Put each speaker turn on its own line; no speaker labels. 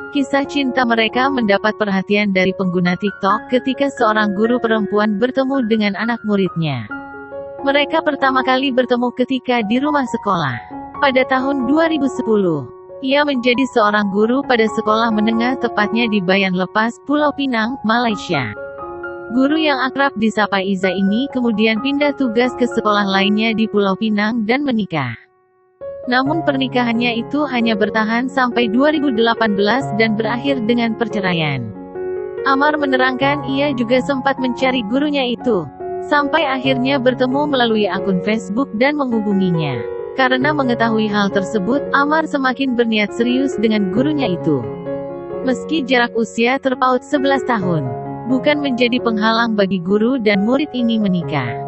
Kisah cinta mereka mendapat perhatian dari pengguna TikTok ketika seorang guru perempuan bertemu dengan anak muridnya. Mereka pertama kali bertemu ketika di rumah sekolah. Pada tahun 2010, ia menjadi seorang guru pada sekolah menengah tepatnya di Bayan Lepas, Pulau Pinang, Malaysia. Guru yang akrab disapa Iza ini kemudian pindah tugas ke sekolah lainnya di Pulau Pinang dan menikah. Namun pernikahannya itu hanya bertahan sampai 2018 dan berakhir dengan perceraian. Amar menerangkan ia juga sempat mencari gurunya itu, sampai akhirnya bertemu melalui akun Facebook dan menghubunginya. Karena mengetahui hal tersebut, Amar semakin berniat serius dengan gurunya itu. Meski jarak usia terpaut 11 tahun, bukan menjadi penghalang bagi guru dan murid ini menikah.